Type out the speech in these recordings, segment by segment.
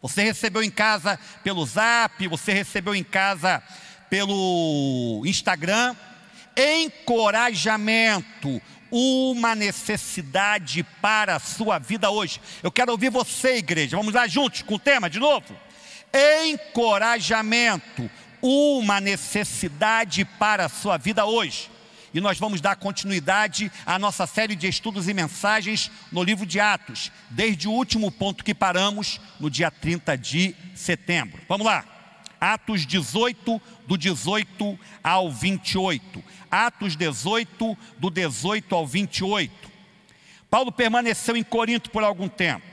Você recebeu em casa pelo Zap, você recebeu em casa pelo Instagram. Encorajamento, uma necessidade para a sua vida hoje. Eu quero ouvir você, igreja. Vamos lá juntos com o tema de novo? Encorajamento, uma necessidade para a sua vida hoje. E nós vamos dar continuidade à nossa série de estudos e mensagens no livro de Atos, desde o último ponto que paramos, no dia 30 de setembro. Vamos lá. Atos 18, do 18 ao 28. Atos 18, do 18 ao 28. Paulo permaneceu em Corinto por algum tempo.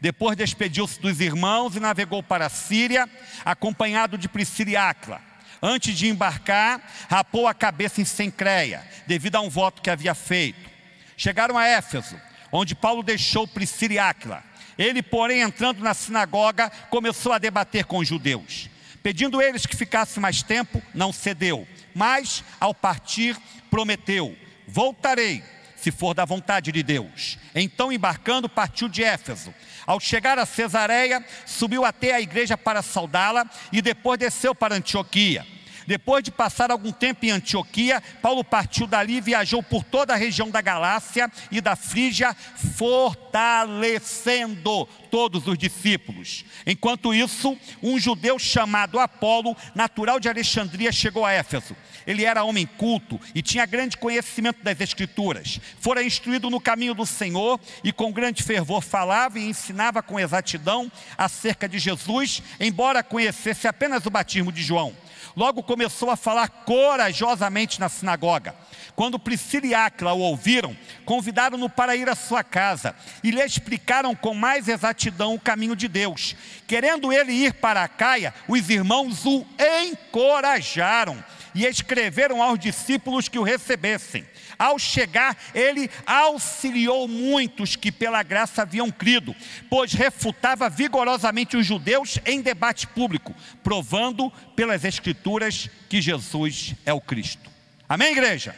Depois despediu-se dos irmãos e navegou para a Síria, acompanhado de Priscila e Áquila. Antes de embarcar, rapou a cabeça em Cencreia, devido a um voto que havia feito. Chegaram a Éfeso, onde Paulo deixou Priscila e Áquila. Ele, porém, entrando na sinagoga, começou a debater com os judeus. Pedindo eles que ficasse mais tempo, não cedeu. Mas, ao partir, prometeu: voltarei, se for da vontade de Deus. Então, embarcando, partiu de Éfeso. Ao chegar a Cesareia, subiu até a igreja para saudá-la e depois desceu para Antioquia. Depois de passar algum tempo em Antioquia, Paulo partiu dali e viajou por toda a região da Galácia e da Frígia, fortalecendo todos os discípulos. Enquanto isso, um judeu chamado Apolo, natural de Alexandria, chegou a Éfeso. Ele era homem culto e tinha grande conhecimento das Escrituras. Fora instruído no caminho do Senhor e com grande fervor falava e ensinava com exatidão acerca de Jesus, embora conhecesse apenas o batismo de João. Logo começou a falar corajosamente na sinagoga. Quando Priscila e Áquila o ouviram, convidaram-no para ir à sua casa e lhe explicaram com mais exatidão o caminho de Deus. Querendo ele ir para Acaia, os irmãos o encorajaram e escreveram aos discípulos que o recebessem. Ao chegar, ele auxiliou muitos que pela graça haviam crido, pois refutava vigorosamente os judeus em debate público, provando pelas Escrituras que Jesus é o Cristo. Amém, igreja?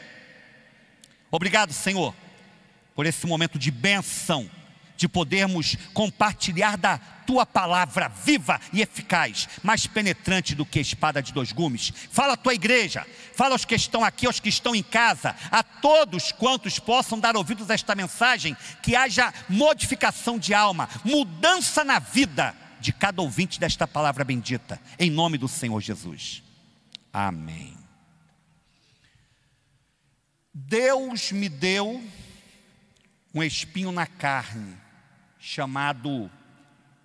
Obrigado, Senhor, por esse momento de bênção, de podermos compartilhar da Tua palavra viva e eficaz, mais penetrante do que a espada de dois gumes. Fala a Tua igreja, fala aos que estão aqui, aos que estão em casa, a todos quantos possam dar ouvidos a esta mensagem, que haja modificação de alma, mudança na vida de cada ouvinte desta palavra bendita, em nome do Senhor Jesus. Amém. Deus me deu um espinho na carne, chamado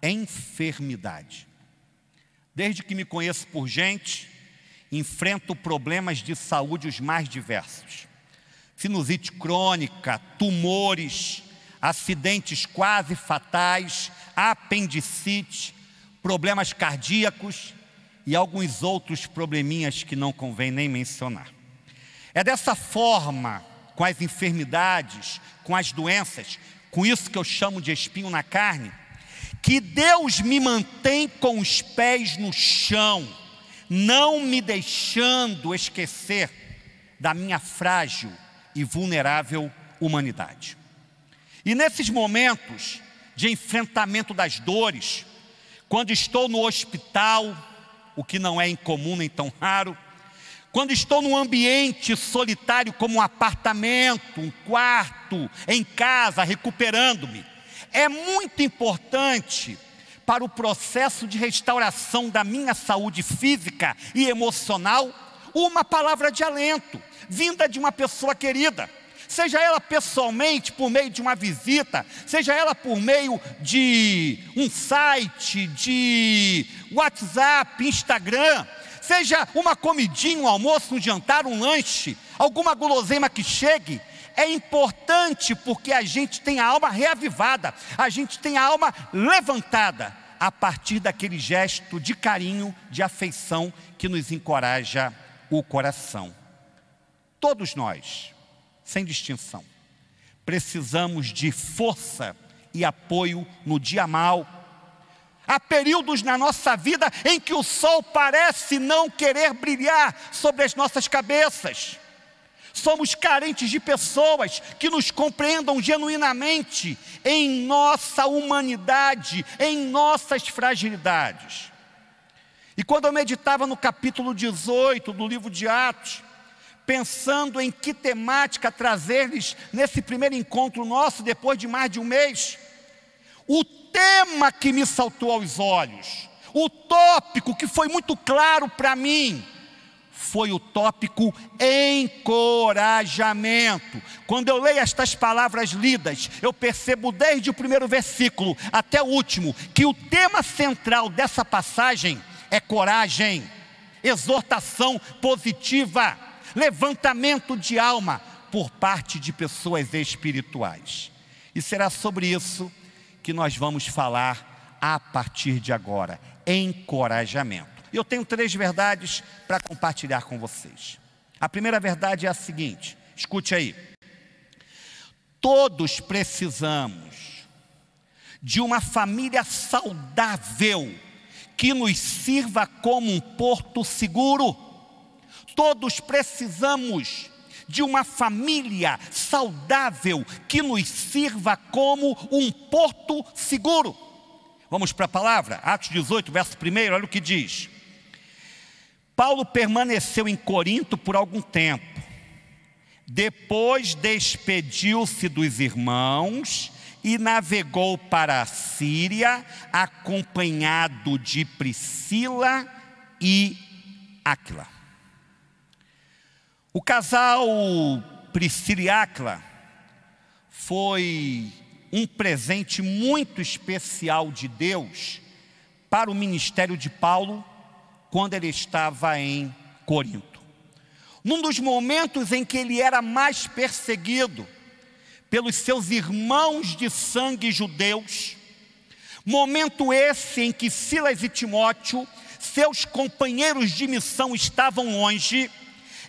enfermidade. Desde que me conheço por gente, enfrento problemas de saúde os mais diversos. Sinusite crônica, tumores, acidentes quase fatais, apendicite, problemas cardíacos e alguns outros probleminhas que não convém nem mencionar. É dessa forma, com as enfermidades, com as doenças, com isso que eu chamo de espinho na carne, que Deus me mantém com os pés no chão, não me deixando esquecer da minha frágil e vulnerável humanidade. E nesses momentos de enfrentamento das dores, quando estou no hospital, o que não é incomum nem tão raro, quando estou num ambiente solitário como um apartamento, um quarto, em casa, recuperando-me, é muito importante para o processo de restauração da minha saúde física e emocional, uma palavra de alento, vinda de uma pessoa querida. Seja ela pessoalmente, por meio de uma visita, seja ela por meio de um site, de WhatsApp, Instagram, seja uma comidinha, um almoço, um jantar, um lanche, alguma guloseima que chegue. É importante porque a gente tem a alma reavivada, a gente tem a alma levantada a partir daquele gesto de carinho, de afeição que nos encoraja o coração. Todos nós, sem distinção, precisamos de força e apoio no dia mau. Há períodos na nossa vida em que o sol parece não querer brilhar sobre as nossas cabeças. Somos carentes de pessoas que nos compreendam genuinamente em nossa humanidade, em nossas fragilidades. E quando eu meditava no capítulo 18 do livro de Atos, pensando em que temática trazer-lhes nesse primeiro encontro nosso, depois de mais de um mês, o tema que me saltou aos olhos, o tópico que foi muito claro para mim, foi o tópico encorajamento. Quando eu leio estas palavras lidas, eu percebo desde o primeiro versículo até o último, que o tema central dessa passagem é coragem, exortação positiva, levantamento de alma por parte de pessoas espirituais. E será sobre isso que nós vamos falar a partir de agora, encorajamento. E eu tenho 3 verdades para compartilhar com vocês. A primeira verdade é a seguinte, escute aí. Todos precisamos de uma família saudável que nos sirva como um porto seguro. Todos precisamos de uma família saudável que nos sirva como um porto seguro. Vamos para a palavra, Atos 18, verso 1, olha o que diz. Paulo permaneceu em Corinto por algum tempo. Depois despediu-se dos irmãos e navegou para a Síria, acompanhado de Priscila e Áquila. O casal Priscila e Áquila foi um presente muito especial de Deus para o ministério de Paulo quando ele estava em Corinto. Num dos momentos em que ele era mais perseguido pelos seus irmãos de sangue judeus, momento esse em que Silas e Timóteo, seus companheiros de missão, estavam longe,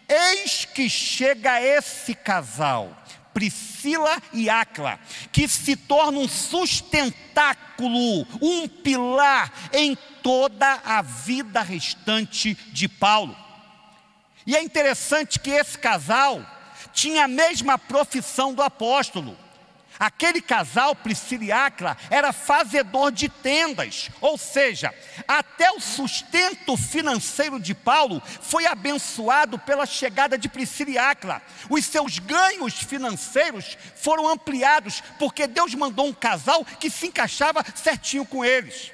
eis que chega esse casal, Priscila e Áquila, que se torna um sustentáculo, um pilar em toda a vida restante de Paulo. E é interessante que esse casal tinha a mesma profissão do apóstolo. Aquele casal, Priscila e Áquila, era fazedor de tendas, ou seja, até o sustento financeiro de Paulo foi abençoado pela chegada de Priscila e Áquila. Os seus ganhos financeiros foram ampliados, porque Deus mandou um casal que se encaixava certinho com eles.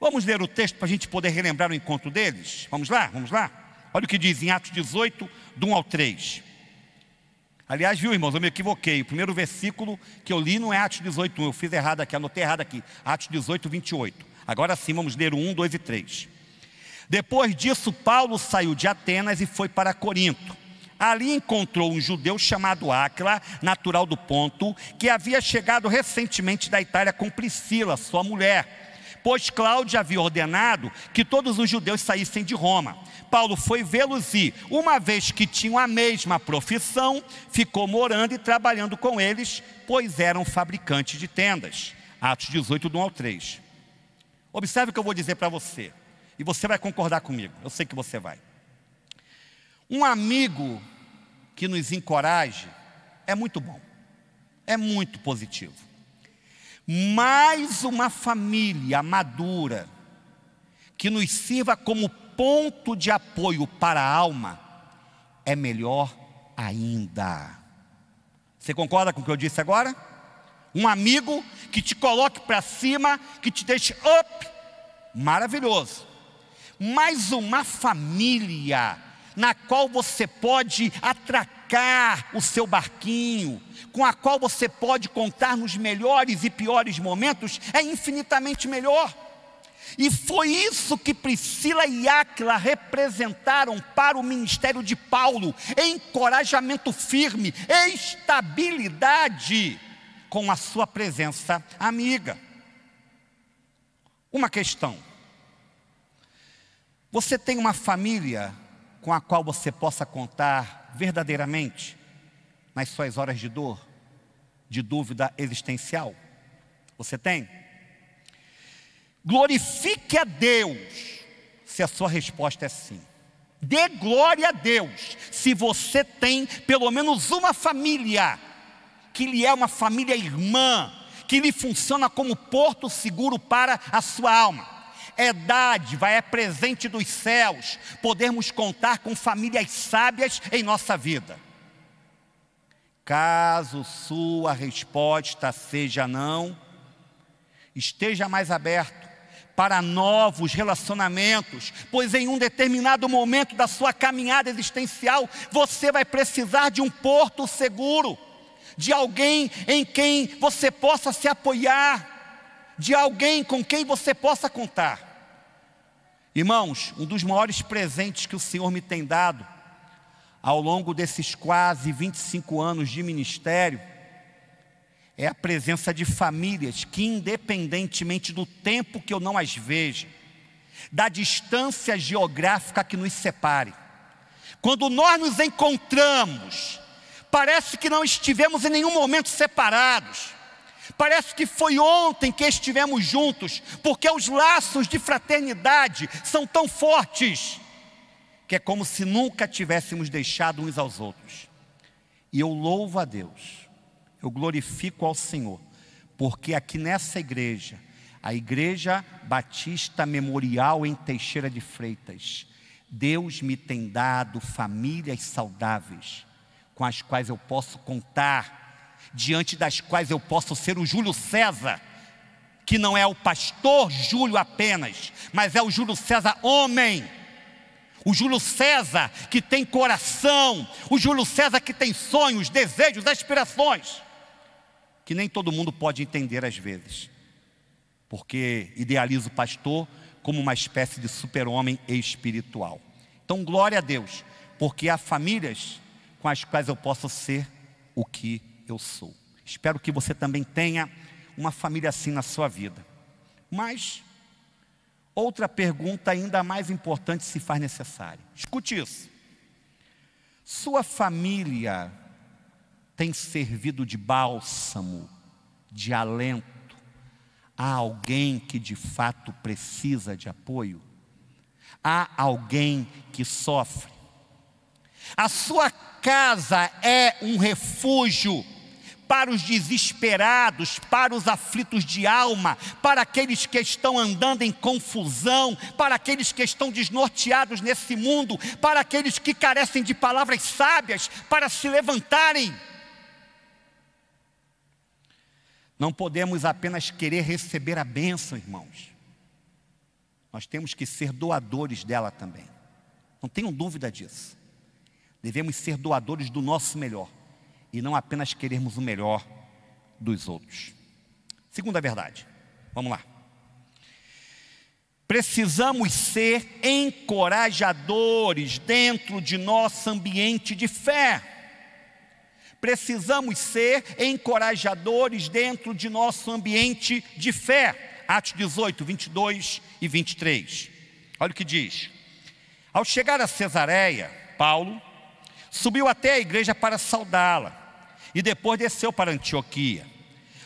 Vamos ler o texto para a gente poder relembrar o encontro deles? Vamos lá? Vamos lá? Olha o que diz em Atos 18, do 1 ao 3. Aliás, viu, irmãos, eu me equivoquei. O primeiro versículo que eu li não é Atos 18, 1. Eu fiz errado aqui, anotei errado aqui. Atos 18, 28. Agora sim, vamos ler o 1, 2 e 3. Depois disso, Paulo saiu de Atenas e foi para Corinto. Ali encontrou um judeu chamado Áquila, natural do Ponto, que havia chegado recentemente da Itália com Priscila, sua mulher, pois Cláudio havia ordenado que todos os judeus saíssem de Roma. Paulo foi vê-los e, uma vez que tinham a mesma profissão, ficou morando e trabalhando com eles, pois eram fabricantes de tendas. Atos 18, do 1 ao 3. Observe o que eu vou dizer para você, e você vai concordar comigo, eu sei que você vai. Um amigo que nos encoraje é muito bom, é muito positivo. Mas uma família madura, que nos sirva como ponto de apoio para a alma, é melhor ainda. Você concorda com o que eu disse agora? Um amigo que te coloque para cima, que te deixe up, maravilhoso. Mas uma família na qual você pode atracar o seu barquinho, com a qual você pode contar nos melhores e piores momentos, é infinitamente melhor. E foi isso que Priscila e Áquila representaram para o ministério de Paulo: encorajamento firme, estabilidade com a sua presença amiga. Uma questão: você tem uma família com a qual você possa contar verdadeiramente nas suas horas de dor, de dúvida existencial? Você tem? Glorifique a Deus se a sua resposta é sim. Dê glória a Deus se você tem pelo menos uma família que lhe é uma família irmã, que lhe funciona como porto seguro para a sua alma. É dádiva, é presente dos céus podermos contar com famílias sábias em nossa vida. Caso sua resposta seja não, esteja mais aberto para novos relacionamentos, pois em um determinado momento da sua caminhada existencial, você vai precisar de um porto seguro, de alguém em quem você possa se apoiar, de alguém com quem você possa contar. Irmãos, um dos maiores presentes que o Senhor me tem dado ao longo desses quase 25 anos de ministério é a presença de famílias que, independentemente do tempo que eu não as veja, da distância geográfica que nos separe, quando nós nos encontramos, parece que não estivemos em nenhum momento separados. Parece que foi ontem que estivemos juntos, porque os laços de fraternidade são tão fortes, que é como se nunca tivéssemos deixado uns aos outros. E eu louvo a Deus, eu glorifico ao Senhor, porque aqui nessa igreja, a Igreja Batista Memorial em Teixeira de Freitas, Deus me tem dado famílias saudáveis, com as quais eu posso contar, diante das quais eu posso ser o Júlio César, que não é o pastor Júlio apenas, mas é o Júlio César homem, o Júlio César que tem coração, o Júlio César que tem sonhos, desejos, aspirações, que nem todo mundo pode entender às vezes, porque idealiza o pastor como uma espécie de super-homem espiritual. Então glória a Deus, porque há famílias com as quais eu posso ser o que eu sou. Espero que você também tenha uma família assim na sua vida. Mas outra pergunta ainda mais importante se faz necessária. Escute isso. Sua família tem servido de bálsamo, de alento a alguém que de fato precisa de apoio? Há alguém que sofre? A sua casa é um refúgio para os desesperados, para os aflitos de alma, para aqueles que estão andando em confusão, para aqueles que estão desnorteados nesse mundo, para aqueles que carecem de palavras sábias para se levantarem. Não podemos apenas querer receber a bênção, irmãos. Nós temos que ser doadores dela também. Não tenham dúvida disso. Devemos ser doadores do nosso melhor e não apenas querermos o melhor dos outros. Segunda verdade, vamos lá. Precisamos ser encorajadores dentro de nosso ambiente de fé. Precisamos ser encorajadores dentro de nosso ambiente de fé. Atos 18, 22 e 23. Olha o que diz. Ao chegar a Cesareia, Paulo subiu até a igreja para saudá-la e depois desceu para Antioquia.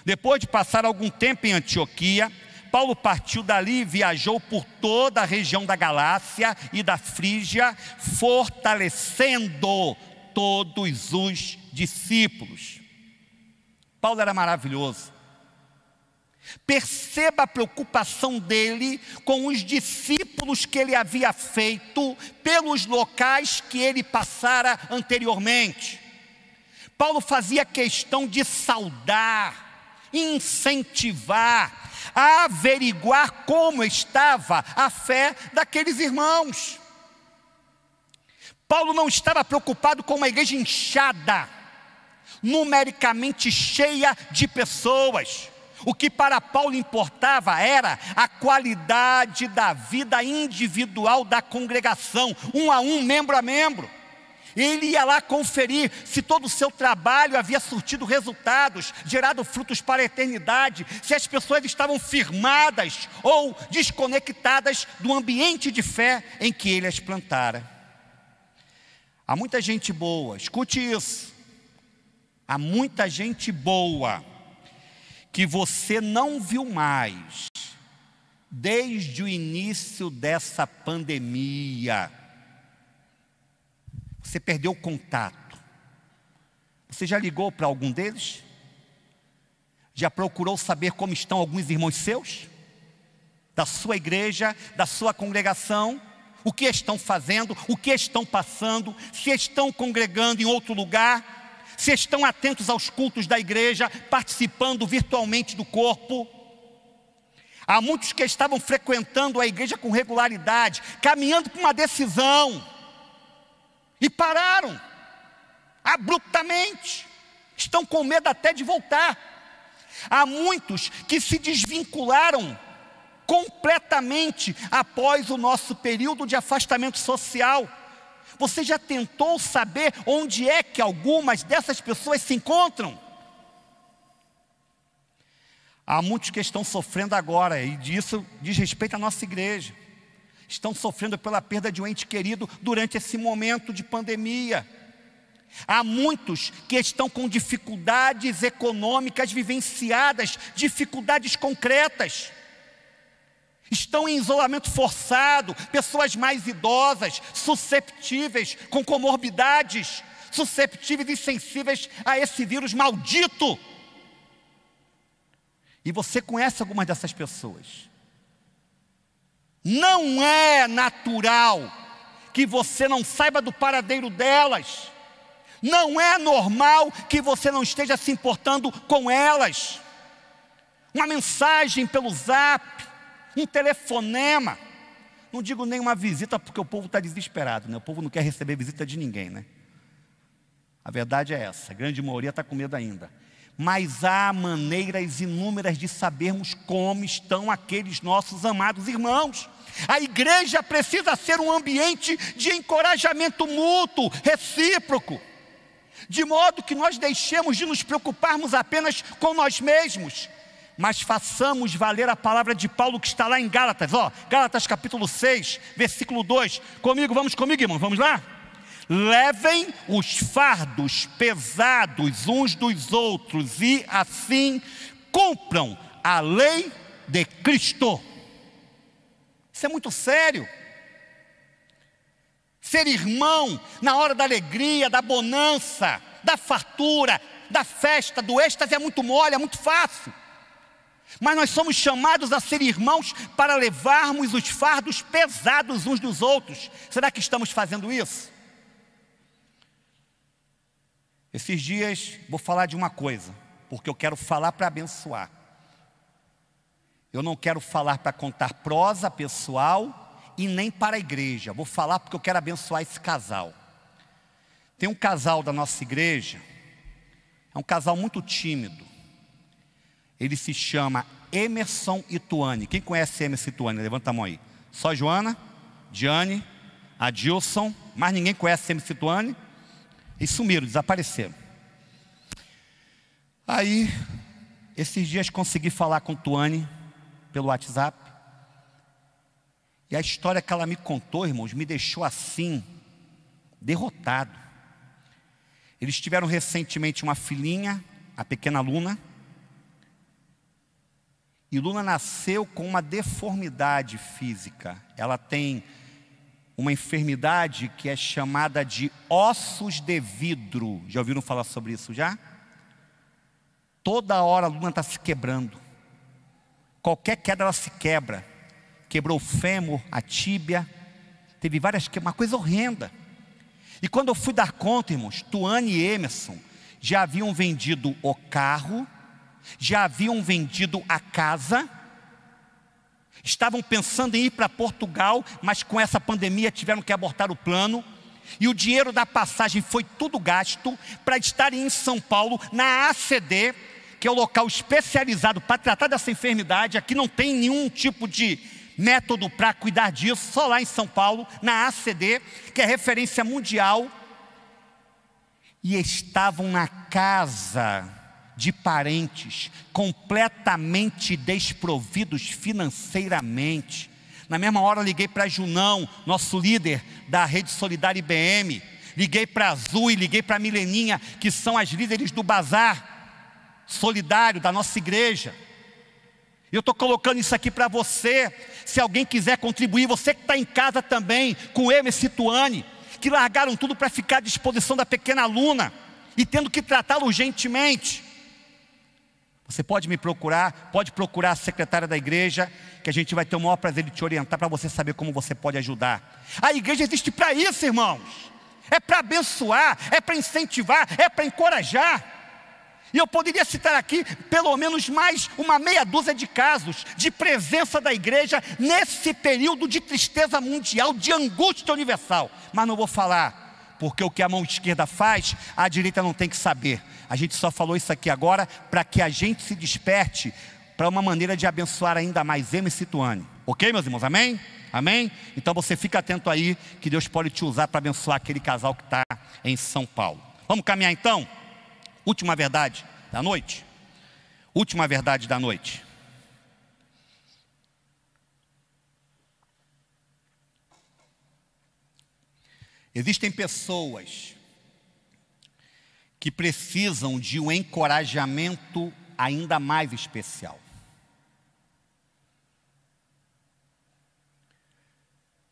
Depois de passar algum tempo em Antioquia, Paulo partiu dali e viajou por toda a região da Galácia e da Frígia, fortalecendo todos os discípulos. Paulo era maravilhoso. Perceba a preocupação dele com os discípulos que ele havia feito pelos locais que ele passara anteriormente. Paulo fazia questão de saudar, incentivar, averiguar como estava a fé daqueles irmãos. Paulo não estava preocupado com uma igreja inchada, numericamente cheia de pessoas. O que para Paulo importava era a qualidade da vida individual da congregação, um a um, membro a membro. Ele ia lá conferir se todo o seu trabalho havia surtido resultados, gerado frutos para a eternidade, se as pessoas estavam firmadas ou desconectadas do ambiente de fé em que ele as plantara. Há muita gente boa, escute isso, há muita gente boa que você não viu mais desde o início dessa pandemia. Você Você perdeu o contato. Você já ligou para algum deles? Já procurou saber como estão alguns irmãos seus? Da sua igreja, da sua congregação? O que estão fazendo? O que estão passando? Se estão congregando em outro lugar? Se estão atentos aos cultos da igreja, participando virtualmente do corpo? Há muitos que estavam frequentando a igreja com regularidade, caminhando para uma decisão, e pararam, abruptamente, estão com medo até de voltar. Há muitos que se desvincularam completamente após o nosso período de afastamento social. Você já tentou saber onde é que algumas dessas pessoas se encontram? Há muitos que estão sofrendo agora, e disso diz respeito à nossa igreja. Estão sofrendo pela perda de um ente querido durante esse momento de pandemia. Há muitos que estão com dificuldades econômicas vivenciadas, dificuldades concretas. Estão em isolamento forçado, pessoas mais idosas, susceptíveis, com comorbidades, susceptíveis e sensíveis a esse vírus maldito. E você conhece algumas dessas pessoas. Não é natural que você não saiba do paradeiro delas. Não é normal que você não esteja se importando com elas. Uma mensagem pelo Zap, um telefonema. Não digo nem uma visita, porque o povo está desesperado, né? O povo não quer receber visita de ninguém, né? A verdade é essa, a grande maioria está com medo ainda. Mas há maneiras inúmeras de sabermos como estão aqueles nossos amados irmãos. A igreja precisa ser um ambiente de encorajamento mútuo, recíproco, de modo que nós deixemos de nos preocuparmos apenas com nós mesmos, mas façamos valer a palavra de Paulo que está lá em Gálatas, Gálatas capítulo 6, versículo 2. Vamos comigo, irmão, vamos lá? Levem os fardos pesados uns dos outros e assim cumpram a lei de Cristo. Isso é muito sério. Ser irmão na hora da alegria, da bonança, da fartura, da festa, do êxtase é muito mole, é muito fácil. Mas nós somos chamados a ser irmãos para levarmos os fardos pesados uns dos outros. Será que estamos fazendo isso? Esses dias vou falar de uma coisa, porque eu quero falar para abençoar. Eu não quero falar para contar prosa pessoal e nem para a igreja. Vou falar porque eu quero abençoar esse casal. Tem um casal da nossa igreja, é um casal muito tímido. Ele se chama Emerson e Tuane. Quem conhece Emerson e Tuane? Levanta a mão aí. Só Joana, Diane, Adilson. Mas ninguém conhece Emerson e Tuane? E sumiram, desapareceram. Aí, esses dias consegui falar com Tuane pelo WhatsApp. E a história que ela me contou, irmãos, me deixou assim, derrotado. Eles tiveram recentemente uma filhinha, a pequena Luna. E Luna nasceu com uma deformidade física. Ela tem uma enfermidade que é chamada de ossos de vidro. Já ouviram falar sobre isso já? Toda hora a Luna está se quebrando. Qualquer queda ela se quebra. Quebrou o fêmur, a tíbia. Teve várias quebras, uma coisa horrenda. E quando eu fui dar conta, irmãos, Tuane e Emerson já haviam vendido o carro, já haviam vendido a casa, estavam pensando em ir para Portugal, mas com essa pandemia tiveram que abortar o plano. E o dinheiro da passagem foi tudo gasto para estarem em São Paulo, na ACD, que é o local especializado para tratar dessa enfermidade. Aqui não tem nenhum tipo de método para cuidar disso, só lá em São Paulo, na ACD, que é referência mundial. E estavam na casa de parentes, completamente desprovidos financeiramente. Na mesma hora liguei para Junão, nosso líder da Rede Solidária IBM. Liguei para Azul e liguei para Mileninha, que são as líderes do bazar solidário da nossa igreja. Eu estou colocando isso aqui para você. Se alguém quiser contribuir, você que está em casa também, com Emerson e Tuane, que largaram tudo para ficar à disposição da pequena aluna e tendo que tratá-la urgentemente. Você pode me procurar, pode procurar a secretária da igreja, que a gente vai ter o maior prazer de te orientar para você saber como você pode ajudar. A igreja existe para isso, irmãos. É para abençoar, é para incentivar, é para encorajar. E eu poderia citar aqui pelo menos mais uma meia dúzia de casos de presença da igreja nesse período de tristeza mundial, de angústia universal. Mas não vou falar, porque o que a mão esquerda faz, a direita não tem que saber. A gente só falou isso aqui agora para que a gente se desperte para uma maneira de abençoar ainda mais MC Tuane. Ok, meus irmãos? Amém? Amém? Então você fica atento aí, que Deus pode te usar para abençoar aquele casal que está em São Paulo. Vamos caminhar então? Última verdade da noite. Última verdade da noite. Existem pessoas que precisam de um encorajamento ainda mais especial.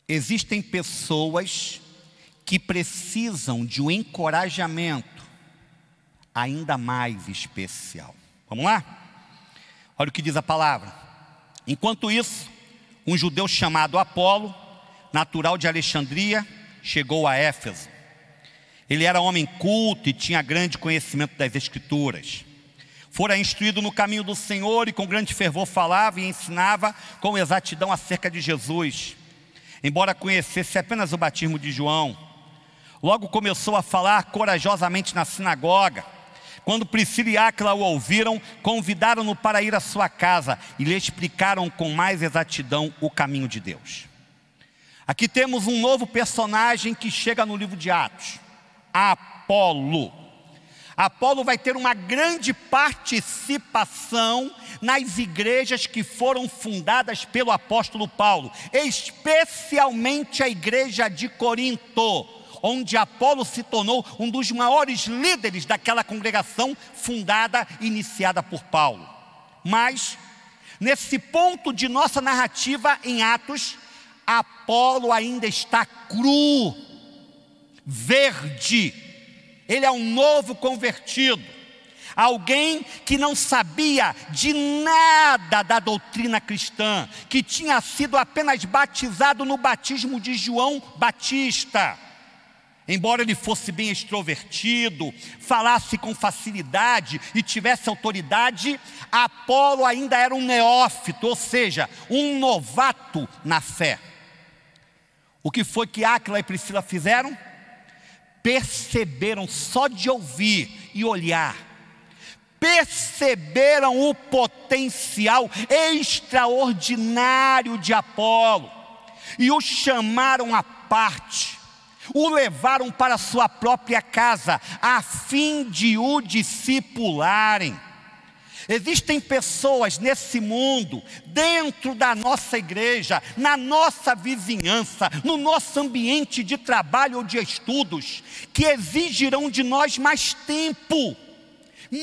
Existem pessoas que precisam de um encorajamento ainda mais especial. Vamos lá? Olha o que diz a palavra. Enquanto isso, um judeu chamado Apolo, natural de Alexandria, chegou a Éfeso. Ele era homem culto e tinha grande conhecimento das Escrituras. Fora instruído no caminho do Senhor e com grande fervor falava e ensinava com exatidão acerca de Jesus. Embora conhecesse apenas o batismo de João, logo começou a falar corajosamente na sinagoga. Quando Priscila e Áquila o ouviram, convidaram-no para ir à sua casa e lhe explicaram com mais exatidão o caminho de Deus. Aqui temos um novo personagem que chega no livro de Atos, Apolo. Apolo vai ter uma grande participação nas igrejas que foram fundadas pelo apóstolo Paulo, especialmente a igreja de Corinto, onde Apolo se tornou um dos maiores líderes daquela congregação fundada, iniciada por Paulo. Mas, nesse ponto de nossa narrativa em Atos, Apolo ainda está cru, verde. Ele é um novo convertido, alguém que não sabia de nada da doutrina cristã, que tinha sido apenas batizado no batismo de João Batista. Embora ele fosse bem extrovertido, falasse com facilidade e tivesse autoridade, Apolo ainda era um neófito, ou seja, um novato na fé. O que foi que Áquila e Priscila fizeram? Perceberam só de ouvir e olhar, perceberam o potencial extraordinário de Apolo e o chamaram à parte, o levaram para sua própria casa a fim de o discipularem. Existem pessoas nesse mundo, dentro da nossa igreja, na nossa vizinhança, no nosso ambiente de trabalho ou de estudos, que exigirão de nós mais tempo,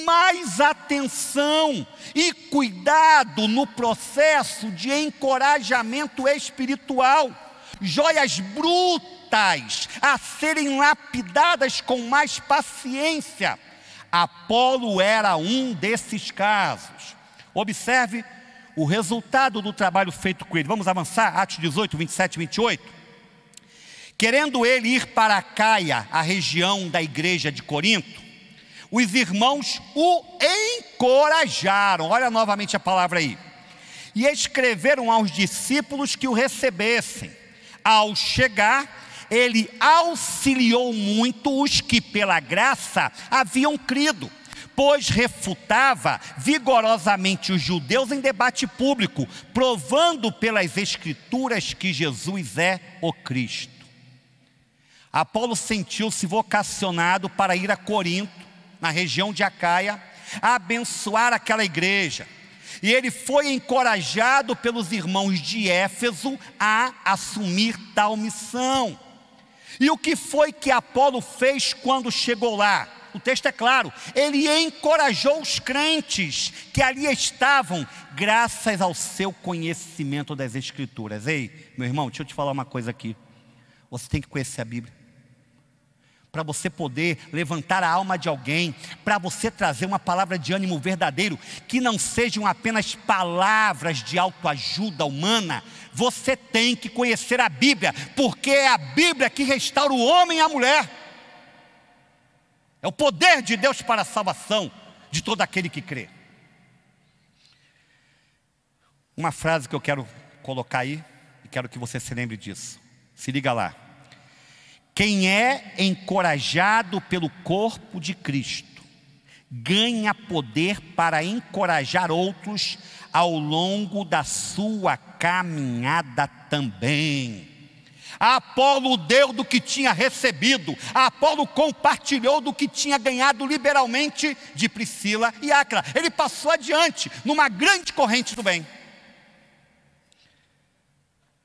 mais atenção e cuidado no processo de encorajamento espiritual, joias brutas a serem lapidadas com mais paciência. Apolo era um desses casos. Observe o resultado do trabalho feito com ele. Vamos avançar, Atos 18, 27 e 28. Querendo ele ir para Caia, a região da igreja de Corinto, os irmãos o encorajaram. Olha novamente a palavra aí. E escreveram aos discípulos que o recebessem. Ao chegar, ele auxiliou muito os que pela graça haviam crido, pois refutava vigorosamente os judeus em debate público, provando pelas Escrituras que Jesus é o Cristo. Apolo sentiu-se vocacionado para ir a Corinto, na região de Acaia, a abençoar aquela igreja. E ele foi encorajado pelos irmãos de Éfeso a assumir tal missão. E o que foi que Apolo fez quando chegou lá? O texto é claro, ele encorajou os crentes que ali estavam, graças ao seu conhecimento das Escrituras. Ei, meu irmão, deixa eu te falar uma coisa aqui. Você tem que conhecer a Bíblia. para você poder levantar a alma de alguém, para você trazer uma palavra de ânimo verdadeiro, que não sejam apenas palavras de autoajuda humana. Você tem que conhecer a Bíblia, porque é a Bíblia que restaura o homem e a mulher. É o poder de Deus para a salvação de todo aquele que crê. Uma frase que eu quero colocar aí, e quero que você se lembre disso. Se liga lá. Quem é encorajado pelo corpo de Cristo, ganha poder para encorajar outros ao longo da sua caminhada também. Apolo deu do que tinha recebido, Apolo compartilhou do que tinha ganhado liberalmente de Priscila e Áquila. Ele passou adiante, numa grande corrente do bem.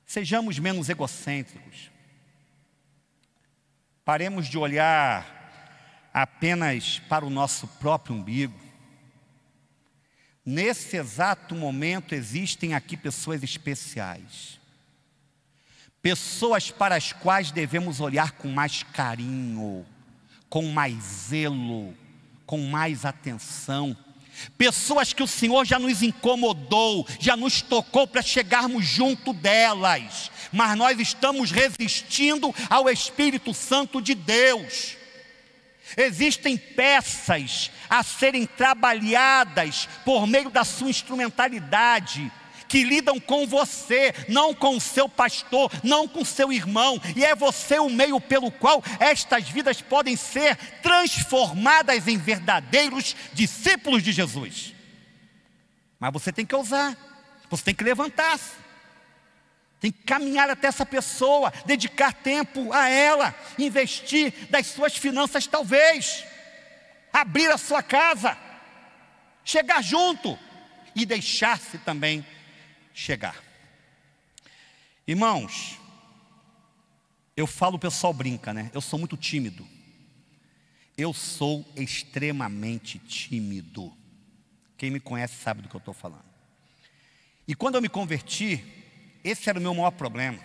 Sejamos menos egocêntricos. Paremos de olhar apenas para o nosso próprio umbigo. Nesse exato momento existem aqui pessoas especiais. Pessoas para as quais devemos olhar com mais carinho, com mais zelo, com mais atenção. Pessoas que o Senhor já nos incomodou, já nos tocou para chegarmos junto delas, mas nós estamos resistindo ao Espírito Santo de Deus. Existem peças a serem trabalhadas por meio da sua instrumentalidade, que lidam com você, não com o seu pastor, não com o seu irmão, e é você o meio pelo qual estas vidas podem ser transformadas em verdadeiros discípulos de Jesus. Mas você tem que ousar, você tem que levantar-se, tem que caminhar até essa pessoa, dedicar tempo a ela, investir das suas finanças talvez, abrir a sua casa, chegar junto e deixar-se também chegar. Irmãos, eu falo, o pessoal brinca, né? Eu sou muito tímido. Eu sou extremamente tímido. Quem me conhece sabe do que eu estou falando. E quando eu me converti, esse era o meu maior problema.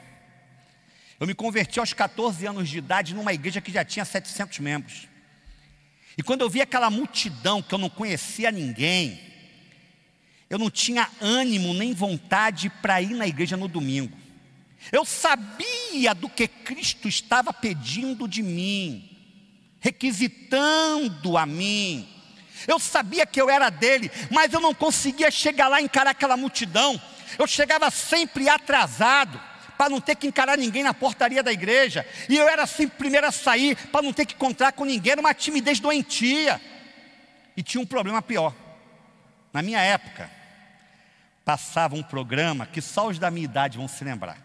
Eu me converti aos 14 anos de idade numa igreja que já tinha 700 membros. E quando eu vi aquela multidão que eu não conhecia ninguém, eu não tinha ânimo nem vontade para ir na igreja no domingo. Eu sabia do que Cristo estava pedindo de mim, requisitando a mim. Eu sabia que eu era dele, mas eu não conseguia chegar lá e encarar aquela multidão. Eu chegava sempre atrasado, para não ter que encarar ninguém na portaria da igreja. E eu era sempre o primeiro a sair, para não ter que encontrar com ninguém. Era uma timidez doentia. E tinha um problema pior. Na minha época, passava um programa que só os da minha idade vão se lembrar.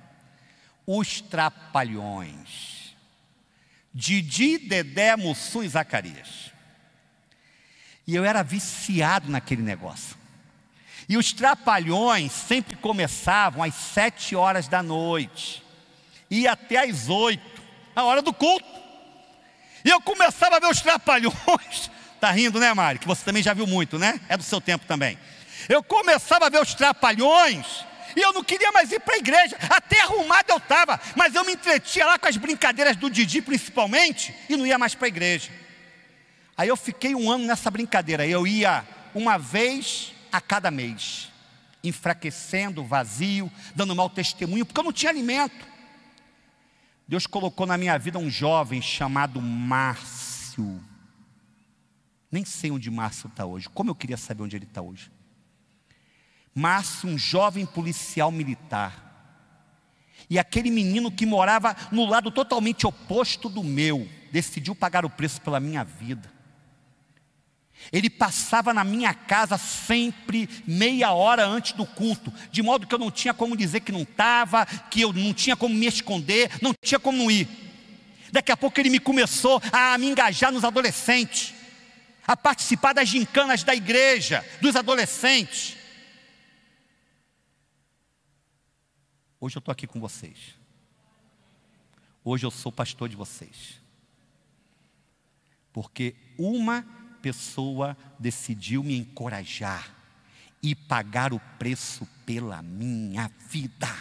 Os Trapalhões. Didi, Dedé, Mussum e Zacarias. E eu era viciado naquele negócio. E os Trapalhões sempre começavam às 7 horas da noite. E até às 8, a hora do culto. E eu começava a ver os Trapalhões. Tá rindo, né, Mari? Que você também já viu muito, né? É do seu tempo também. Eu começava a ver os Trapalhões e eu não queria mais ir para a igreja. Até arrumado eu estava, mas eu me entretia lá com as brincadeiras do Didi principalmente e não ia mais para a igreja. Aí eu fiquei um ano nessa brincadeira. Eu ia uma vez a cada mês, enfraquecendo, vazio, dando mau testemunho, porque eu não tinha alimento. Deus colocou na minha vida um jovem chamado Márcio. Nem sei onde Márcio está hoje. Como eu queria saber onde ele está hoje. Márcio, um jovem policial militar. E aquele menino que morava no lado totalmente oposto do meu, decidiu pagar o preço pela minha vida. Ele passava na minha casa sempre meia hora antes do culto, de modo que eu não tinha como dizer que não estava, que eu não tinha como me esconder, não tinha como não ir. Daqui a pouco ele me começou a me engajar nos adolescentes, a participar das gincanas da igreja, dos adolescentes. Hoje eu estou aqui com vocês. Hoje eu sou pastor de vocês. Porque uma pessoa decidiu me encorajar e pagar o preço pela minha vida.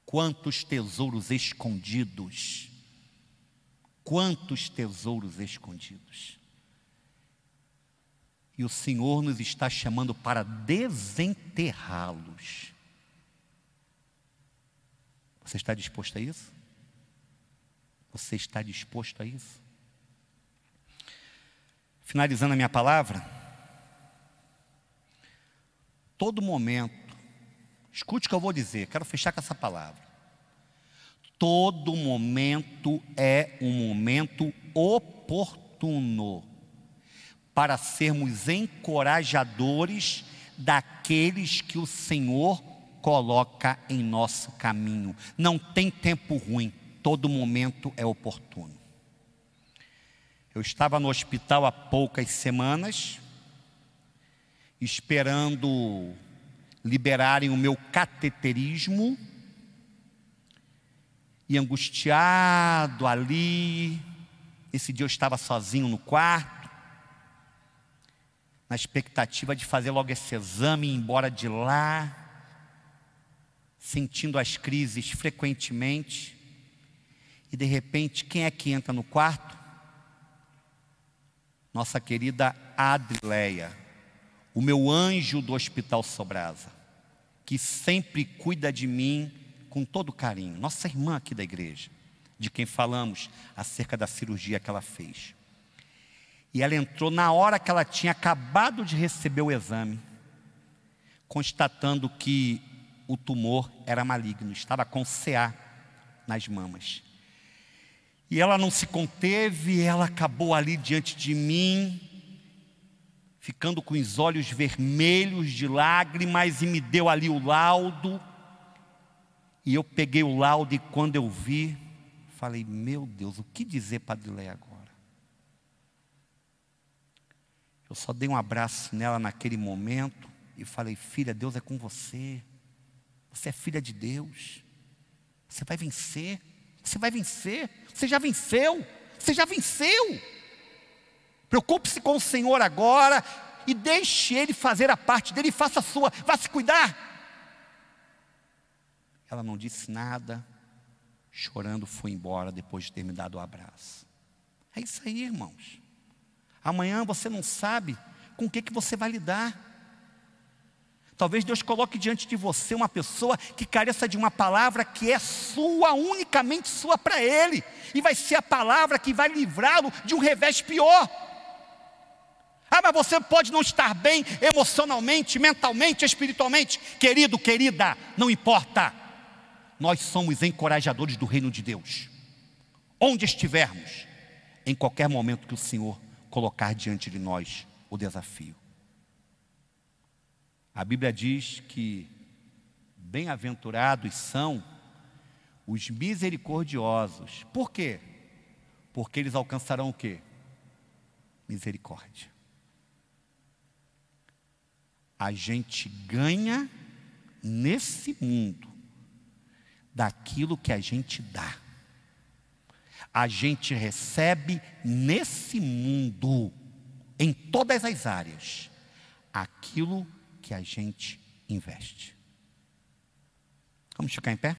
Quantos tesouros escondidos quantos tesouros escondidos. E o Senhor nos está chamando para desenterrá-los. Você está disposto a isso? Você está disposto a isso? Finalizando a minha palavra, todo momento, escute o que eu vou dizer, quero fechar com essa palavra. Todo momento é um momento oportuno para sermos encorajadores daqueles que o Senhor coloca em nosso caminho. Não tem tempo ruim, todo momento é oportuno. Eu estava no hospital há poucas semanas, esperando liberarem o meu cateterismo, e angustiado ali. Esse dia eu estava sozinho no quarto, na expectativa de fazer logo esse exame e ir embora de lá, sentindo as crises frequentemente. E de repente, quem é que entra no quarto? Nossa querida Adrileia, o meu anjo do Hospital Sobrasa, que sempre cuida de mim com todo carinho. Nossa irmã aqui da igreja, de quem falamos acerca da cirurgia que ela fez. E ela entrou na hora que ela tinha acabado de receber o exame, constatando que o tumor era maligno, estava com CA nas mamas. E ela não se conteve, ela acabou ali diante de mim, ficando com os olhos vermelhos de lágrimas, e me deu ali o laudo. E eu peguei o laudo, e quando eu vi, falei, meu Deus, o que dizer para Adrileia agora? Eu só dei um abraço nela naquele momento e falei, filha, Deus é com você. Você é filha de Deus. Você vai vencer. Você vai vencer. Você já venceu. Você já venceu. Preocupe-se com o Senhor agora e deixe Ele fazer a parte dele e faça a sua. Vá se cuidar. Ela não disse nada, chorando foi embora depois de ter me dado o abraço. É isso aí, irmãos. Amanhã você não sabe com o que você vai lidar. Talvez Deus coloque diante de você uma pessoa que careça de uma palavra que é sua, unicamente sua para Ele. E vai ser a palavra que vai livrá-lo de um revés pior. Ah, mas você pode não estar bem emocionalmente, mentalmente, espiritualmente. Querido, querida, não importa. Nós somos encorajadores do reino de Deus. Onde estivermos, em qualquer momento que o Senhor colocar diante de nós o desafio. A Bíblia diz que bem-aventurados são os misericordiosos. Por quê? Porque eles alcançarão o quê? Misericórdia. A gente ganha nesse mundo daquilo que a gente dá. A gente recebe nesse mundo, em todas as áreas, aquilo que a gente investe. Vamos ficar em pé?